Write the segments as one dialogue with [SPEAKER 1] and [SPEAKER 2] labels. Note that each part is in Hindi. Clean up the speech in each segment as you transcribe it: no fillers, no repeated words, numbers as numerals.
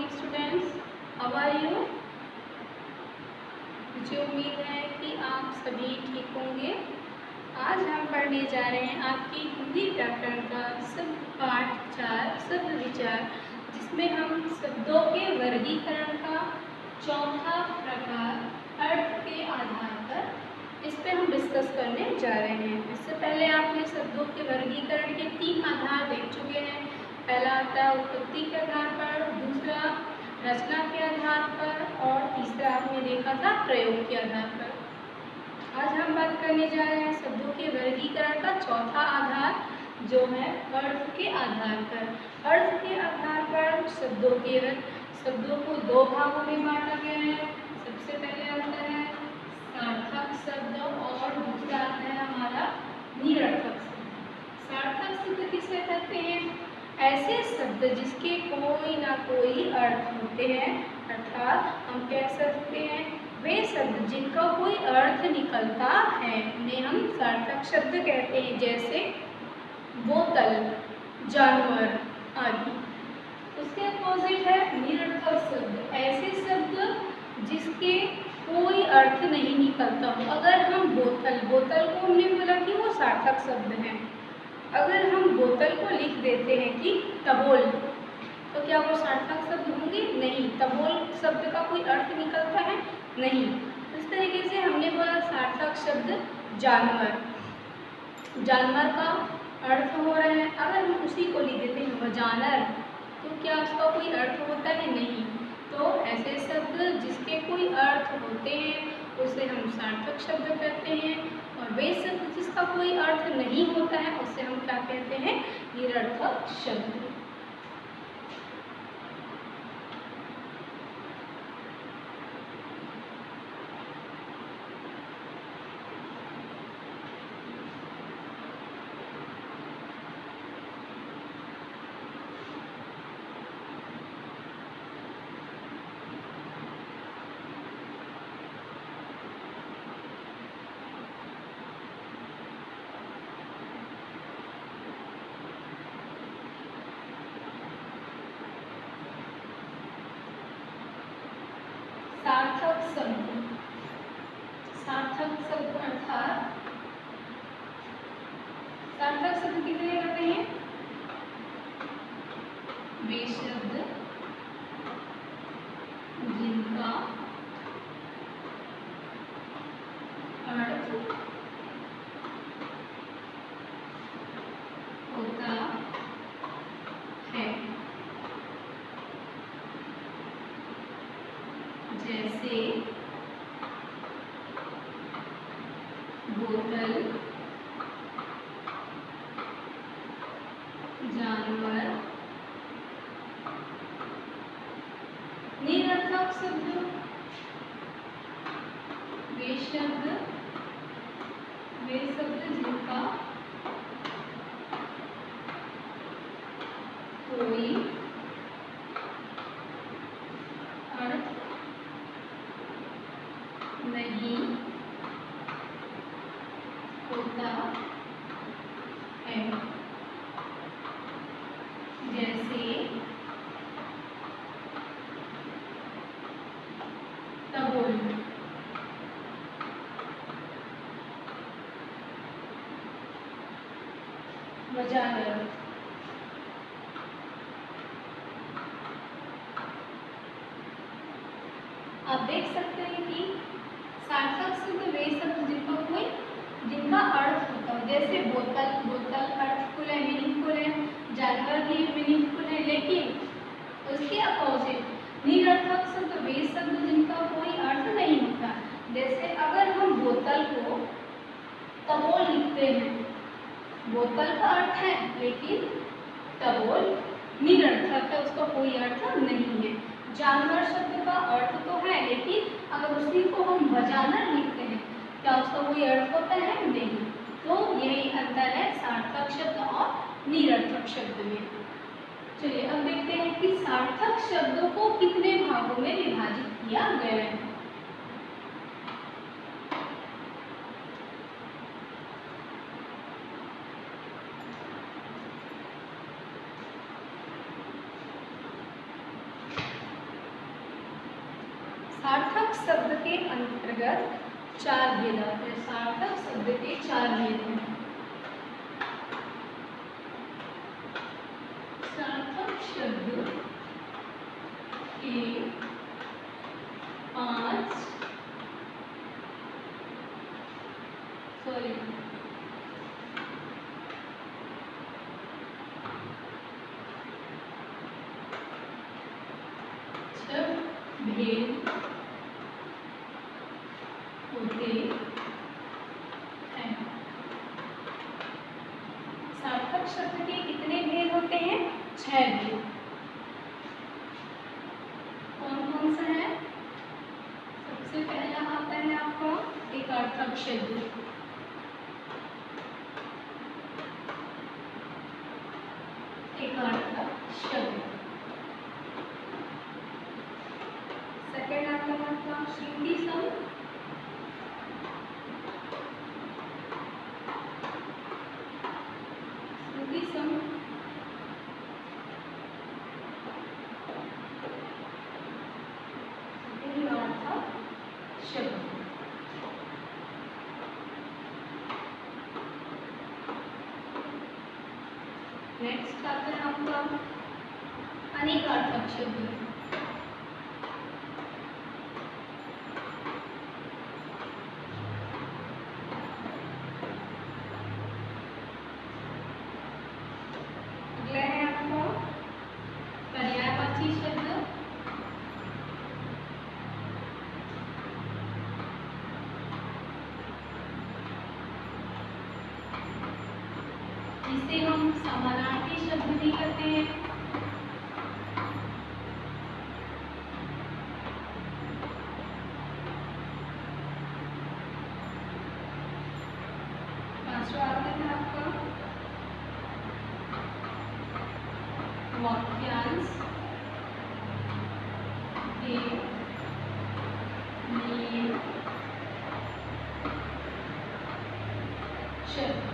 [SPEAKER 1] Morning students, how are you. मुझे उम्मीद है कि आप सभी ठीक होंगे। आज हम पढ़ने जा रहे हैं आपकी हिंदी व्याकरण का शब्द पाठ 4 शब्द विचार, जिसमें हम शब्दों के वर्गीकरण का चौथा प्रकार अर्थ के आधार पर इस पर हम डिस्कस करने जा रहे हैं। इससे पहले आपने शब्दों के वर्गीकरण के 3 आधार देख चुके हैं। पहला आता है उत्पत्ति के आधार पर, दूसरा रचना के आधार पर और तीसरा आपने देखा था प्रयोग के आधार पर। आज हम बात करने जा रहे हैं शब्दों के वर्गीकरण का चौथा आधार, जो है अर्थ के आधार पर। अर्थ के आधार पर शब्दों को दो भागों में बांटा गया है। सबसे पहले आता है सार्थक शब्द और दूसरा आता है हमारा निरर्थक शब्द। सार्थक शब्द किसे कहते हैं? ऐसे शब्द जिसके कोई ना कोई अर्थ होते हैं, अर्थात हम कह सकते हैं वे शब्द जिनका कोई अर्थ निकलता है उन्हें हम सार्थक शब्द कहते हैं। जैसे बोतल, जानवर आदि। उसके अपोजिट है निरर्थक शब्द। ऐसे शब्द जिसके कोई अर्थ नहीं निकलता हो। अगर हम बोतल को हमने बोला कि वो सार्थक शब्द है। अगर हम बोतल को लिख देते हैं कि तबोल, तो क्या वो सार्थक शब्द होंगे? नहीं। तबोल शब्द का कोई अर्थ निकलता है? नहीं। इस तरीके से हमने बोला सार्थक शब्द जानवर। जानवर का अर्थ हो रहा है, अगर हम उसी को लिख देते हैं वजानर, तो क्या उसका कोई अर्थ होता है? नहीं। तो ऐसे शब्द जिसके कोई अर्थ होते हैं उसे हम सार्थक शब्द कहते हैं, और वे शब्द जिसका कोई अर्थ नहीं होता है उसे हम क्या कहते हैं? निरर्थक शब्द। सार्थक शब्द अर्थात सार्थक शब्द कितने होते हैं? वे शब्द जिनका अर्थ होता है। जैसे बोतल, जानवर। निरर्थक शब्द वे शब्द जिनका कोई अर्थ नहीं होता है। जैसे तबोल, वजानर। आप देख सकते हैं कि सार्थक शब्द वे शब्द जिनका अर्थ होता है। जैसे बोतल अर्थफुल है, मीनिंगफुल है। जानवर भी मीनिंगफुल है, लेकिन उसके अपोजिट निरर्थक शब्द वे शब्द जिनका कोई अर्थ नहीं होता। जैसे अगर हम बोतल को तबोल लिखते हैं, बोतल का अर्थ है लेकिन तबोल निरर्थक है, उसका कोई अर्थ नहीं है। जानवर शब्द का अर्थ तो है, लेकिन अगर उसी को हम वजानर लिखते हैं, क्या उसका कोई अर्थ होता है? नहीं। तो यही अंतर है सार्थक शब्द और निरर्थक शब्द में। चलिए अब देखते हैं कि सार्थक शब्दों को कितने भागों में विभाजित किया गया है। सार्थक शब्द के अंतर्गत 4 भेद आते हैं। सार्थक शब्द के 4 भेद हैं। सार्थक शब्द के 5 भेद होते हैं। सार्थक शब्द के कितने भेद होते हैं? 6 भेद। कौन कौन सा है? सबसे पहला आता है आपका एकार्थक शब्द। एकार्थक शब्द। सेकेंड आता है आपका श्रुति सम। श्रुति सम। भिन्नार्थक शब्द। नेक्स्ट आता है आपका अनेकार्थक शब्द। अगला है आपका पर्यायवाची शब्द। जिसे हम समानार्थी शब्द भी कहते हैं। पांचवा आता है आपका वाक्यांश के लिए शब्द।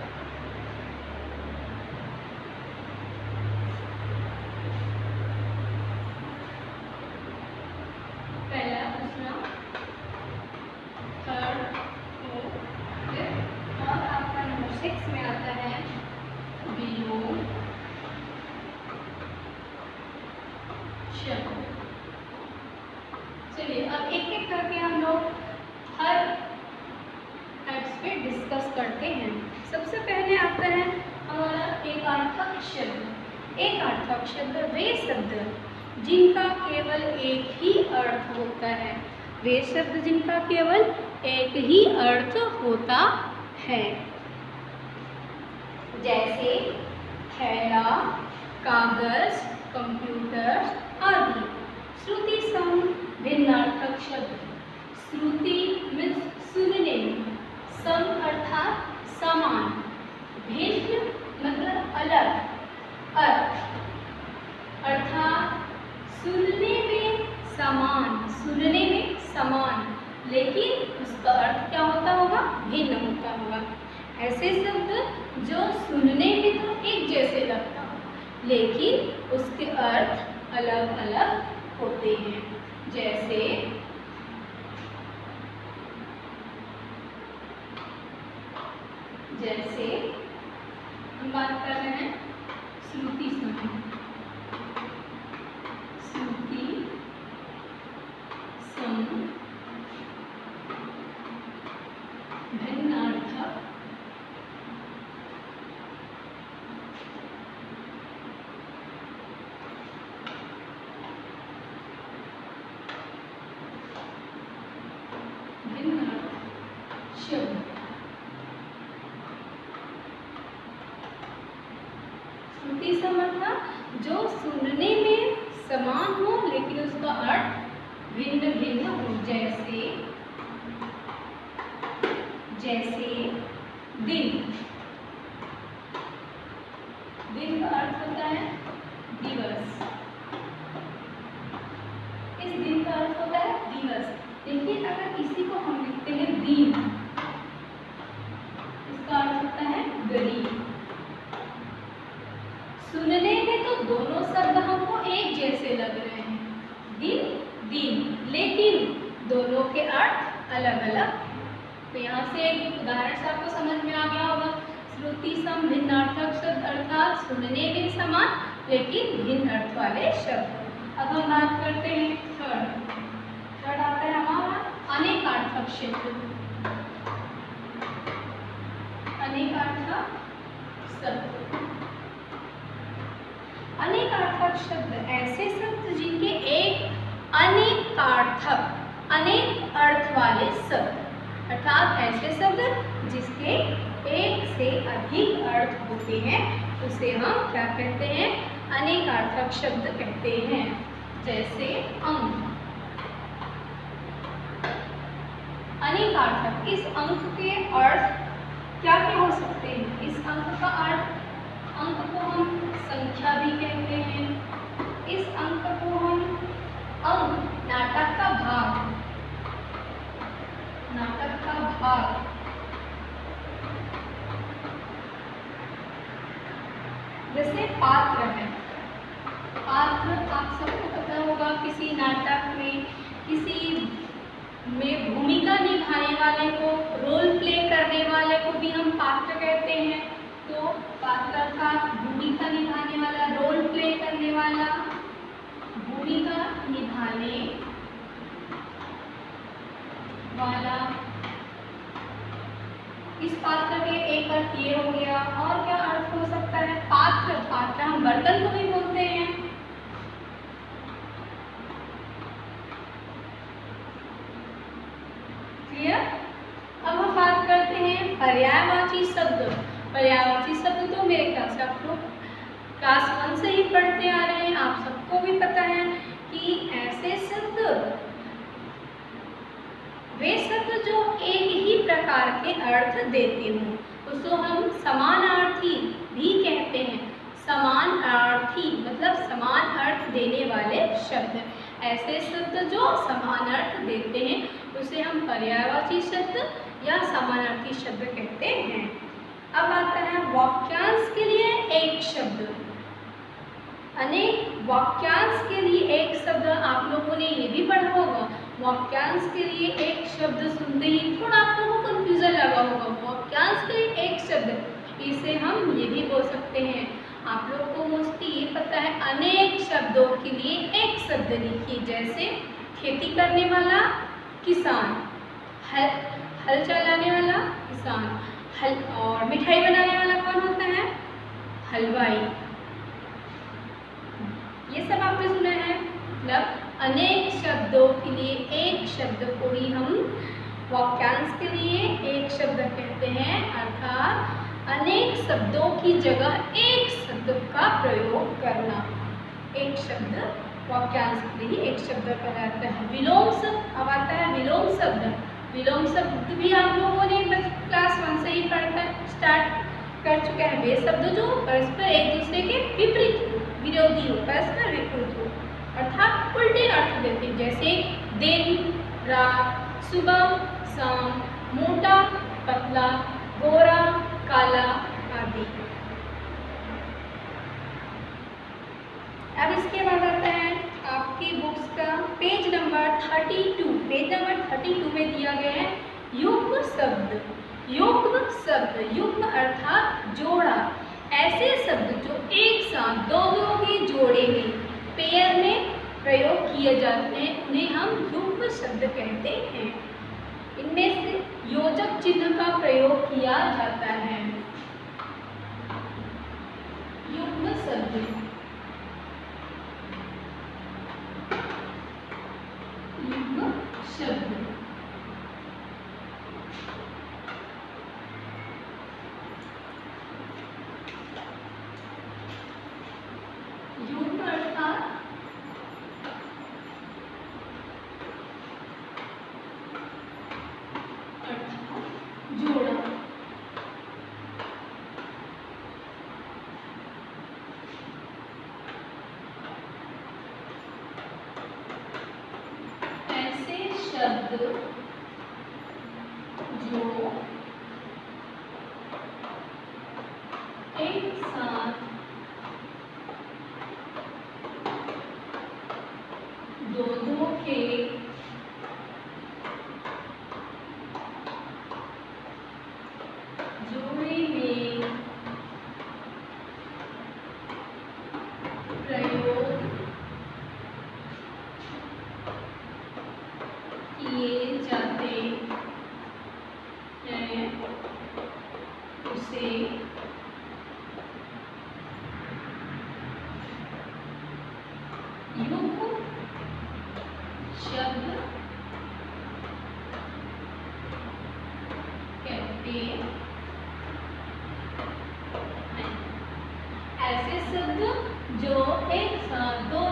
[SPEAKER 1] पहला, दूसरा, थर्ड, फोर्थ और आपका नंबर 6 में आता है विलोम शब्द। चलिए अब एक एक करके हम लोग हर टाइप्स पे डिस्कस करते हैं। सबसे पहले आता है हमारा एकार्थक शब्द। एकार्थक शब्द वे शब्द जिनका केवल एक ही अर्थ होता है। वे शब्द जिनका केवल एक ही अर्थ होता है। जैसे थैला, कागज, कंप्यूटर आदि। श्रुति सम भिन्नार्थक शब्द। श्रुति मीन्स सुनने, सम अर्थात समान, भिन्न मतलब अलग, अर्थ अर्थात सुनने में समान, सुनने में समान, लेकिन उसका अर्थ क्या होता होगा? भिन्न होता होगा। ऐसे शब्द जो सुनने में तो एक जैसे लगता हो लेकिन उसके अर्थ अलग अलग होते हैं। जैसे हम बात कर रहे हैं श्रुति सम। श्रुति सम भिन्नार्थक शब्द। श्रुति सम मतलब जो सुनने में समान हो लेकिन उसका अर्थ भिन्न भिन्न हो। जैसे दिन। दिन का अर्थ होता है दिवस। इस दिन का अर्थ होता है दिवस, लेकिन अगर इसी को हम लिखते हैं दिन, इसका अर्थ होता है गरीब। सुनने में तो दोनों शब्द हमको एक जैसे लग रहे हैं, दिन दिन, लेकिन दोनों के अर्थ अलग अलग। तो यहाँ से एक उदाहरण से आपको समझ में आ गया होगा। श्रुति सम भिन्नार्थक शब्द अर्थात सुनने में समान लेकिन भिन्न अर्थ वाले शब्द। अब हम बात करते हैं थर्ड आता है हमारा अनेकार्थक शब्द। अनेकार्थक शब्द, अनेकार्थक शब्द ऐसे शब्द जिनके एक अनेक अर्थ वाले शब्द, अर्थात ऐसे शब्द जिसके एक से अधिक अर्थ होते हैं उसे हम क्या कहते हैं? अनेकार्थक शब्द कहते हैं। जैसे अंक, अनेकार्थक, इस अंक के अर्थ क्या क्या हो सकते हैं? इस अंक का अर्थ, अंक को हम संख्या भी कहते हैं। इस अंक को हम अंक, नाटक का भाग, नाटक का भाग, जैसे पात्र है। पात्र आप सबको पता होगा, किसी नाटक में किसी में भूमिका निभाने वाले को, रोल प्ले करने वाले को भी हम पात्र कहते हैं। तो पात्र का भूमिका निभाने वाला, रोल प्ले करने वाला, भूमिका निभाने वाला। इस पात्र के एक अर्थ ये हो गया। और क्या अर्थ हो सकता है? पात्र, पात्र हम बर्तन को भी बोलते हैं। क्लियर? अब हम बात करते हैं पर्यायवाची शब्द। पर्यायवाची शब्द तो मेरे ख्याल से आप लोग क्लास 1 से ही पढ़ते आ रहे हैं, आप सबको भी पता है कि ऐसे शब्द, वे शब्द जो एक ही प्रकार के अर्थ देते हों, उसको हम समानार्थी भी कहते हैं। समानार्थी मतलब समान अर्थ देने वाले शब्द। ऐसे शब्द जो समान अर्थ देते हैं उसे हम पर्यायवाची शब्द या समानार्थी शब्द कहते हैं। अब आता है वाक्यांश के लिए एक शब्द। अनेक वाक्यांश के लिए एक शब्द, आप लोगों ने ये भी पढ़ा होगा। वाक्यांश के लिए एक शब्द सुनते ही थोड़ा आप लोगों को कंफ्यूजन लगा होगा। वाक्यांश के लिए एक शब्द, इसे हम ये भी बोल सकते हैं। आप लोग को मोस्टली ये पता है, अनेक शब्दों के लिए एक शब्द लिखिए। जैसे खेती करने वाला किसान, हल चलाने वाला किसान, हल, और मिठाई बनाने वाला कौन होता है? हलवाई। ये सब आपने सुना है। मतलब अनेक शब्दों के लिए एक शब्द को ही हम वाक्यांश के लिए एक शब्द कहते हैं। अर्थात अनेक शब्दों की जगह एक शब्द का प्रयोग करना। एक शब्द वाक्यांश के लिए एक शब्द कहलाता है। विलोम शब्द अब आता है विलोम शब्द। विलोम शब्द भी आप लोगों ने क्लास 1 से ही पढ़ना स्टार्ट कर चुके हैं। वे शब्द जो परस्पर एक दूसरे के विपरीत विरोधी हो, परस्पर विपरीत हो, अर्थात उल्टे अर्थ देते हैं। जैसे दिन, रात, सुबह, शाम, मोटा, पतला, गोरा, काला आदि। अब इसके बाद आता है आपकी बुक्स का पेज नंबर 32। पेज नंबर 32 में दिया गया है युग्म शब्द। युग्म शब्द, युग्म अर्थात जोड़ा। ऐसे शब्द जो एक साथ दो के जोड़े में, पेयर में प्रयोग किए जाते हैं, उन्हें हम युग्म शब्द कहते हैं। इनमें से योजक चिन्ह का प्रयोग किया जाता है। युग्म शब्द, युग्म शब्द। युग्म अर्थात जोड़ा। ऐसे शब्द जो एक साथ दो के शब्द कहते हैं। ऐसे शब्द जो एक साथ दो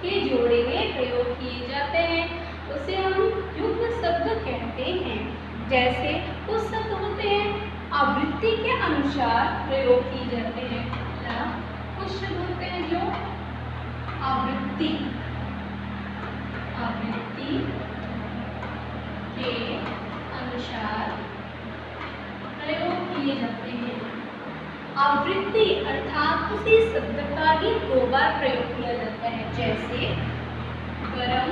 [SPEAKER 1] के जोड़े में प्रयोग किए जाते हैं उसे हम युग्म शब्द कहते हैं। जैसे कुछ शब्द होते हैं आवृत्ति के अनुसार प्रयोग किए जाते हैं। कुछ शब्द होते हैं जो आवृत्ति के अनुसार प्रयोग किए जाते हैं। आवृत्ति अर्थात उसी शब्द का ही 2 बार प्रयोग किया जाता है। जैसे गरम,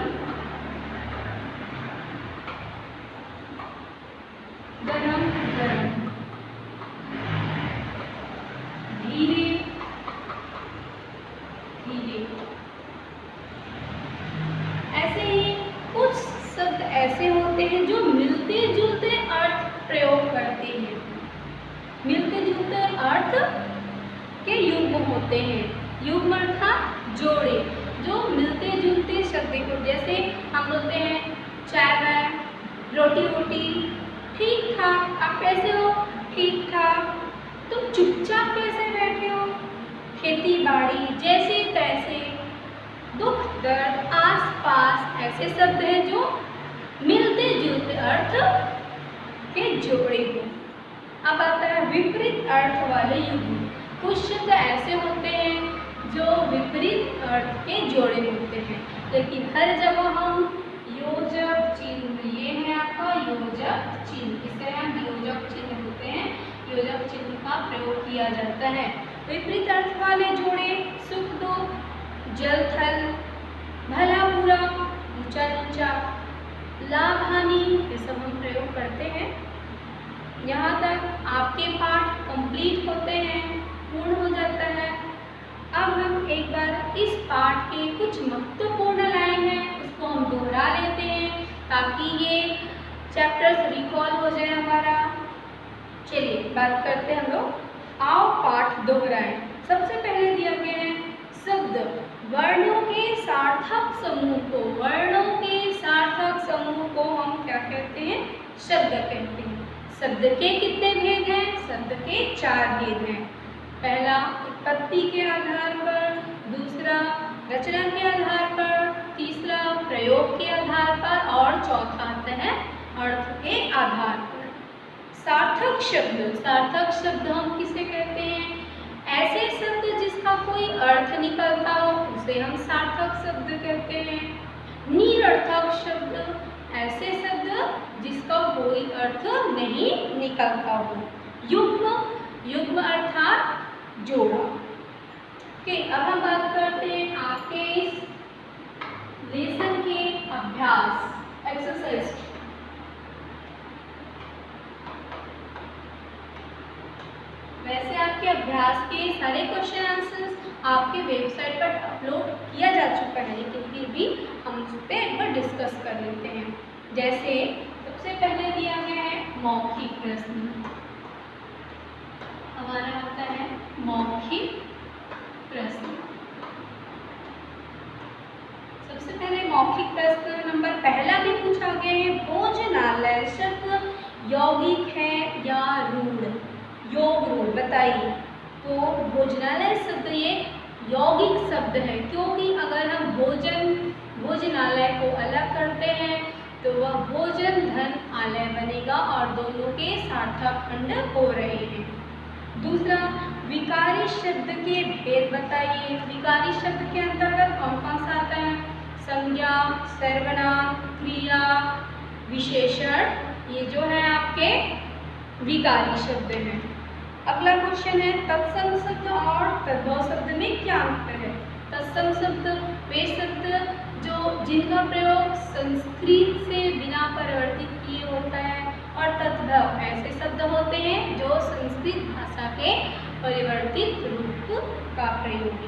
[SPEAKER 1] गरम गरम, धीरे धीरे। ऐसे ही कुछ शब्द ऐसे होते हैं जो मिलते जुलते अर्थ प्रयोग करते हैं। मिलते जुलते अर्थ के युग्म होते हैं। युग्म अर्थात जोड़े जो मिलते जुलते शब्द को, जैसे हम बोलते हैं चाय बाय, रोटी रोटी, ठीक ठाक। आप कैसे हो? ठीक ठाक। तुम चुपचाप कैसे बैठे हो? खेती बाड़ी, जैसे तैसे, दुख दर्द, आस पास। ऐसे शब्द हैं जो मिलते जुलते अर्थ के जोड़े हो। अब आता है विपरीत अर्थ वाले युग्म। कुछ शब्द ऐसे होते हैं जो विपरीत अर्थ के जोड़े होते हैं, लेकिन हर जगह हम योजक चिन्ह, ये है आपका योजक चिन्ह, इसे हम योजक चिन्ह होते हैं, योजक चिन्ह का प्रयोग किया जाता है। विपरीत अर्थ वाले जोड़े सुख दुख, जल थल, भला बुरा, ऊंचा नीचा, लाभ हानि, ये सब हम प्रयोग करते हैं। यहाँ तक आपके पाठ कंप्लीट होते हैं, पूर्ण हो जाता है। अब हम एक बार इस पाठ के कुछ महत्वपूर्ण लाइन हैं उसको हम दोहरा लेते हैं ताकि ये चैप्टर्स रिकॉल हो जाए हमारा। चलिए बात करते हैं हम लोग। आओ पाठ दोहराएं। सबसे पहले दिया गया है शब्द वर्णों के सार्थक समूह को, वर्णों के सार्थक समूह को हम क्या कहते हैं? शब्द कहते हैं। शब्द के कितने भेद हैं? शब्द के 4 भेद हैं। पहला उत्पत्ति के आधार पर, दूसरा रचना के आधार पर, तीसरा प्रयोग के आधार पर और चौथा आता है अर्थ के आधार पर। सार्थक शब्द, सार्थक शब्द हम किसे कहते हैं? ऐसे शब्द जिसका कोई अर्थ निकलता हो उसे हम सार्थक शब्द कहते हैं। निरर्थक शब्द, ऐसे शब्द जिसका कोई अर्थ नहीं निकलता हो। युग्म, युग्म अर्थात जोड़ा। अब हम बात करते हैं आपके इस लेसन के अभ्यास, एक्सरसाइज। वैसे आपके अभ्यास के सारे क्वेश्चन आंसर्स आपके वेबसाइट पर अपलोड किया जा चुका है, लेकिन फिर भी हम उस पर एक बार डिस्कस कर लेते हैं। जैसे सबसे पहले दिया गया है मौखिक प्रश्न। हमारा होता है मौखिक प्रश्न। सबसे पहले मौखिक प्रश्न नंबर पहला भी पूछा गया है, भोजनालय शब्द यौगिक है या रूढ़? योग रूढ़ बताइए। तो भोजनालय शब्द ये यौगिक शब्द है, क्योंकि अगर हम भोजनालय को अलग करते हैं तो वह भोजन धन आलय बनेगा और दोनों के सार्थक खंड हो रहे हैं। दूसरा विकारी शब्द के भेद बताइए। विकारी शब्द के अंतर्गत कौन कौन सा आता है? संज्ञा, सर्वनाम, क्रिया, विशेषण, ये जो है आपके विकारी शब्द हैं। अगला क्वेश्चन है तत्सम शब्द और तद्भव शब्द में क्या अंतर है? तत्सम शब्द वे शब्द जो जिनका प्रयोग संस्कृत से बिना परिवर्तित किए होता है, और तद्भव ऐसे शब्द होते हैं जो संस्कृत भाषा के परिवर्तित रूप का प्रयोग।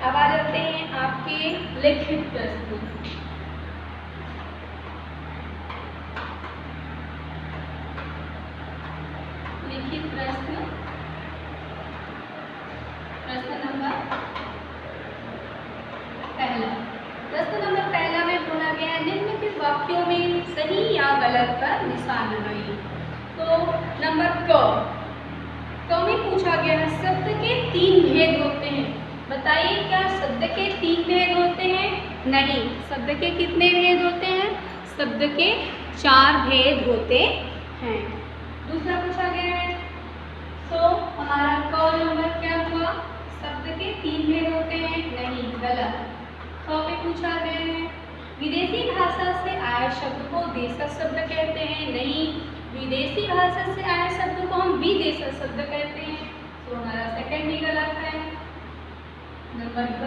[SPEAKER 1] अब आ जाते हैं आपके लिखित प्रश्न। लिखित प्रश्न, प्रश्न नंबर पहला, 10 अनुसार लगाइए। तो नंबर क में पूछा गया है शब्द के 3 भेद होते हैं। बताइए क्या शब्द के 3 भेद होते हैं? नहीं, शब्द के कितने भेद होते हैं? शब्द के 4 भेद होते हैं। दूसरा पूछा गया है तो हमारा क नंबर क्या हुआ? शब्द के 3 भेद होते हैं? नहीं, गलत। ख पे पूछा गया है विदेशी भाषा से आए शब्द को देशज शब्द कहते हैं? नहीं, विदेशी भाषा से आए शब्द को हम विदेशज शब्द कहते हैं। तो हमारा सेकंड भी गलत है। नंबर ग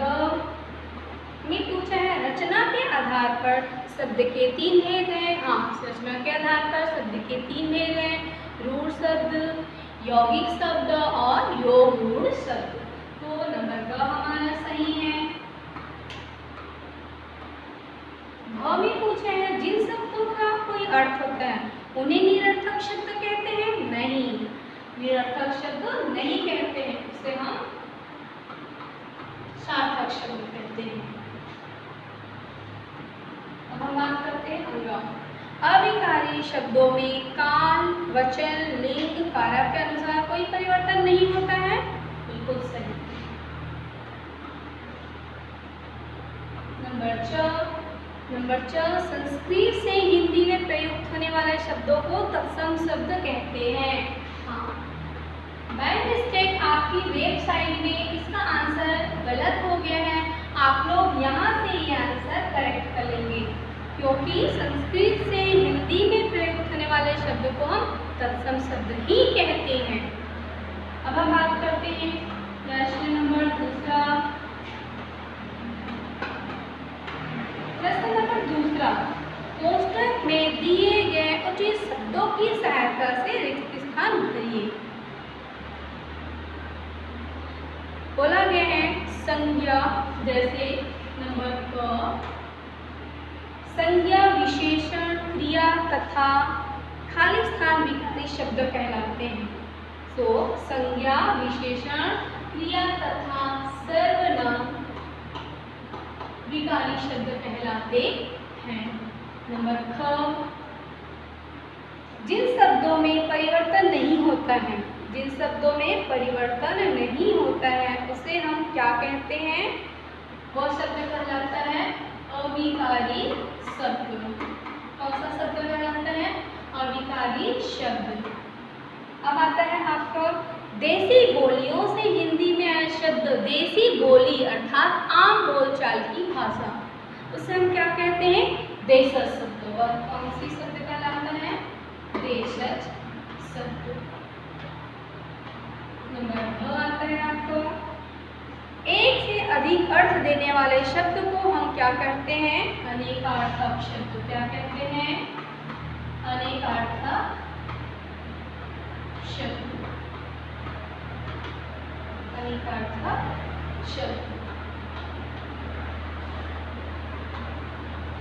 [SPEAKER 1] में पूछा है रचना के आधार पर शब्द के 3 भेद हैं। हाँ, रचना के आधार पर शब्द के 3 भेद हैं, रूढ़ शब्द, यौगिक शब्द और योग रूढ़ शब्द। तो नंबर ग हमारा सही है। भ में पूछा है जिन शब्दों का कोई अर्थ होता है उन्हें निरर्थक शब्द कहते हैं? नहीं, निरर्थक शब्द नहीं कहते हैं, उसे हम सार्थक शब्द कहते हैं। अब हम बात करते हैं अनुगामी। अविकारी शब्दों में काल, वचन, लिंग, कारक के अनुसार कोई परिवर्तन नहीं होता है? बिल्कुल सही। नंबर च संस्कृत से हिंदी में प्रयुक्त होने वाले शब्दों को तत्सम शब्द कहते हैं। हाँ, बाय मिस्टेक आपकी वेबसाइट में इसका आंसर गलत हो गया है। आप लोग यहाँ से ये आंसर करेक्ट कर लेंगे, क्योंकि संस्कृत से हिंदी में प्रयुक्त होने वाले शब्द को हम तत्सम शब्द ही कहते हैं। अब हम बात करते हैं प्रश्न नंबर 2। प्रश्न नंबर 2, कोष्ठक में दिए गए उचित शब्दों की सहायता से रिक्त स्थान भरिए। बोला गया है संज्ञा, जैसे नंबर क संज्ञा, विशेषण, क्रिया तथा खाली स्थान विकल्प शब्द कहलाते हैं। तो संज्ञा, विशेषण, क्रिया तथा सर्वनाम विकारी शब्द कहलाते हैं। नंबर ख जिन शब्दों में परिवर्तन नहीं होता है, जिन शब्दों में परिवर्तन नहीं होता है उसे हम क्या कहते हैं? वह शब्द कहलाता है अविकारी शब्द। कौन सा शब्द कहलाता है? अविकारी शब्द। अब आता है आपका देसी बोलियों से हिंदी में आए शब्द। देसी बोली अर्थात आम बोलचाल की भाषा, उसे हम क्या कहते हैं? देशज शब्द। और कौन सी शब्द कहलाता है? देशज शब्द। नंबर 2 आता है आपको एक से अधिक अर्थ देने वाले शब्द को हम क्या कहते हैं? अनेकार्थक शब्द। क्या कहते हैं? अनेकार्थक शब्द। अनेकार्थक शब्द।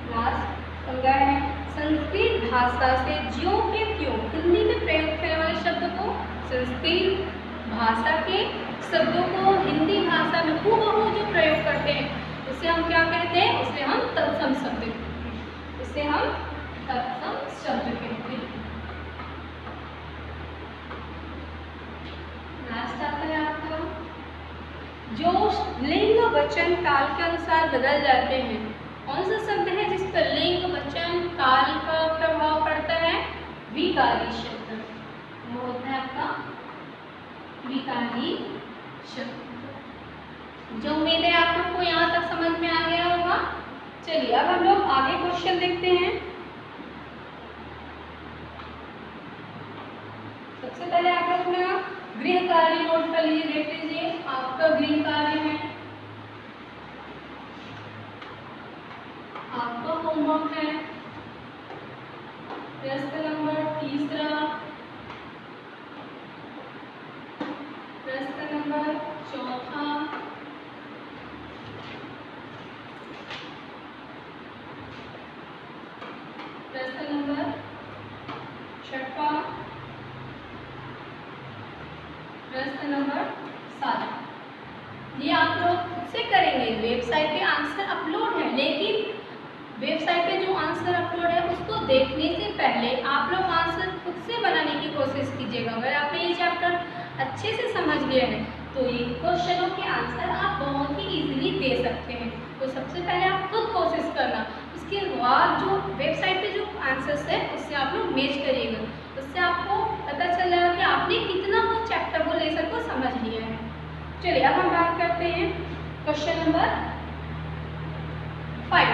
[SPEAKER 1] लास्ट पंगा है संस्कृत भाषा से ज्यों के त्यों हिंदी में प्रयोग करने वाले शब्द को, संस्कृत भाषा के शब्दों को हिंदी भाषा में हूबहू जो प्रयोग करते हैं उसे हम क्या कहते हैं? उसे हम तत्सम शब्द कहते हैं। उसे हम तत्सम शब्द कहते हैं। लास्ट आता है आपका जो लिंग वचन काल के अनुसार बदल जाते हैं। कौन सा शब्द है जिस पर लिंग वचन काल का प्रभाव पड़ता है? विकारी शब्द। वो होता है आपका विकारी शब्द। जो उम्मीद है आप लोग को यहाँ तक समझ में आ गया होगा। चलिए अब हम लोग आगे क्वेश्चन देखते हैं। सबसे पहले आप लोग अपना गृह कार्य नोट कर लीजिए, देख लीजिए आपका गृह कार्य है, आपका होमवर्क है। प्रश्न नंबर 3, प्रश्न नंबर 4, प्रश्न नंबर 6, प्रश्न नंबर 7। ये आप लोग खुद से करेंगे, वेबसाइट पे आंसर अपलोड है, लेकिन वेबसाइट पे जो आंसर अपलोड है उसको देखने से पहले आप लोग आंसर खुद से बनाने की कोशिश कीजिएगा। अगर आपने ये चैप्टर अच्छे से समझ लिया है तो ये क्वेश्चनों के आंसर आप बहुत ही इजीली दे सकते हैं। तो सबसे पहले आप खुद कोशिश करना, उसके बाद जो वेबसाइट पे जो आंसर्स है उससे आप लोग मैच करिएगा। उससे आपको पता चल जाएगा कि आपने कितना वो चैप्टर को लेसन को समझ लिया है। चलिए अब हम बात करते हैं क्वेश्चन नंबर 5।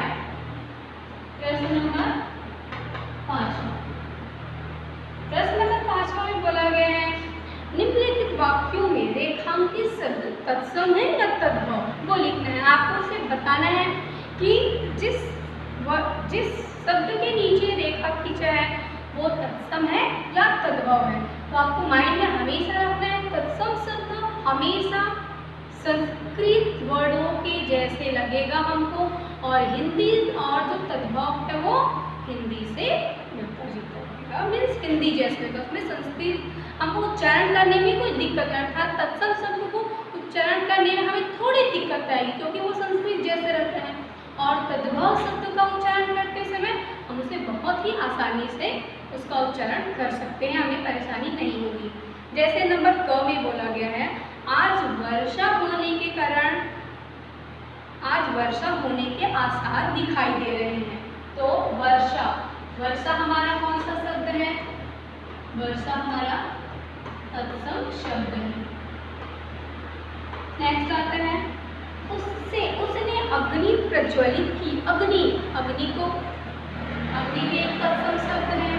[SPEAKER 1] प्रश्न नंबर 5 में बोला गया है निम्नलिखित वाक्यों में रेखांकित शब्द तत्सम है या तद्भव। वो लिखना है, आपको उसे बताना है कि जिस शब्द के नीचे रेखा खींचा है वो तत्सम है या तद्भव है। तो आपको माइंड में हमेशा रखना है तत्सम शब्द हमेशा संस्कृत वर्डों के जैसे लगेगा हमको, और हिंदी और जो तद्भव है वो हिंदी से मिलता जुलता लगेगा, मीन्स हिंदी जैसे लगेगा। उसमें संस्कृत हमको उच्चारण करने में कोई दिक्कत नहीं, अर्थात तत्सम शब्द को उच्चारण करने में हमें थोड़ी दिक्कत आएगी क्योंकि वो संस्कृत जैसे रहते हैं, और तद्भव शब्द का उच्चारण करते समय हम उसे बहुत ही आसानी से उसका उच्चारण कर सकते हैं, हमें परेशानी नहीं होगी। जैसे नंबर क में बोला गया है आज वर्षा होने के आसार दिखाई दे रहे हैं। तो वर्षा हमारा कौन सा शब्द है? वर्षा हमारा तत्सम शब्द है। नेक्स्ट आता है उसने अग्नि प्रज्वलित की। अग्नि भी एक तत्सम शब्द है।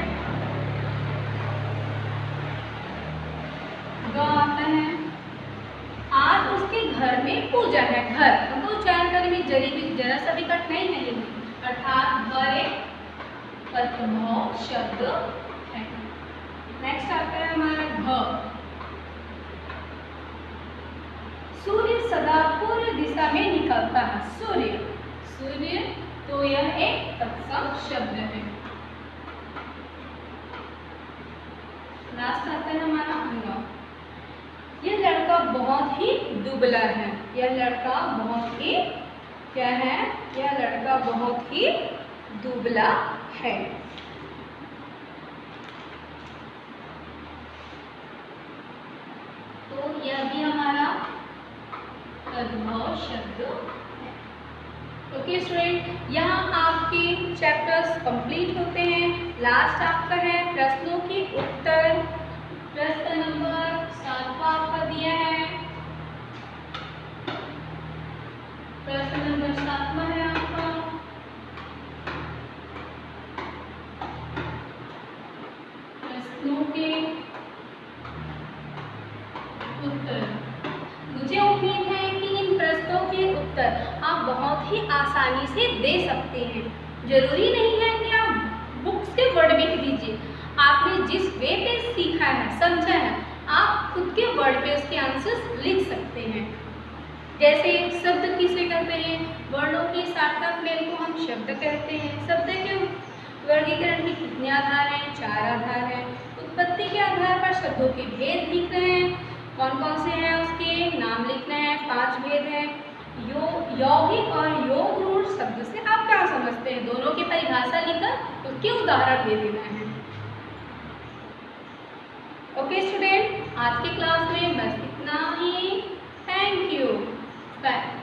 [SPEAKER 1] ग आता है आज उसके घर में पूजा है। घर हमको उच्चारण करने में जरा सा भी कठिनाई नहीं है, अर्थात घर एक तद्भव शब्द है। नेक्स्ट आता है हमारा घ। सूर्य सदा पूर्व दिशा में निकलता है। सूर्य तो यह एक तत्सम शब्द है। लास्ट आता है हमारा अंग। यह लड़का बहुत ही दुबला है। यह लड़का बहुत ही क्या है? यह लड़का बहुत ही दुबला है। तो यह भी हमारा तद्भव शब्द है। ओके स्टूडेंट, यहाँ आपके चैप्टर्स कंप्लीट होते हैं। लास्ट आपका है प्रश्नों के उत्तर। प्रश्न नंबर 7 आपका दिया है। प्रश्न नंबर 7 है आपका प्रश्नों के उत्तर। मुझे उम्मीद है कि इन प्रश्नों के उत्तर आप बहुत ही आसानी से दे सकते हैं। जरूरी नहीं है कि आप बुक्स के वर्ड में ही दीजिए, आपने जिस वे पे सीखा है समझा है आप खुद के वर्ड पे उसके आंसर्स लिख सकते हैं। जैसे शब्द किसे कहते हैं? वर्णों की सार्थक मेल को हम शब्द कहते हैं। शब्द के वर्गीकरण के कितने आधार हैं? 4 आधार हैं। उत्पत्ति के आधार पर शब्दों के भेद लिख रहे हैं, कौन कौन से हैं उसके नाम लिखना है। 5 भेद हैं। यौगिक और योग रूढ़ शब्द से आप क्या समझते हैं? दोनों की परिभाषा लिखकर उसके उदाहरण दे देना है। ओके स्टूडेंट, आज के क्लास में बस इतना ही। Thank you. बाय।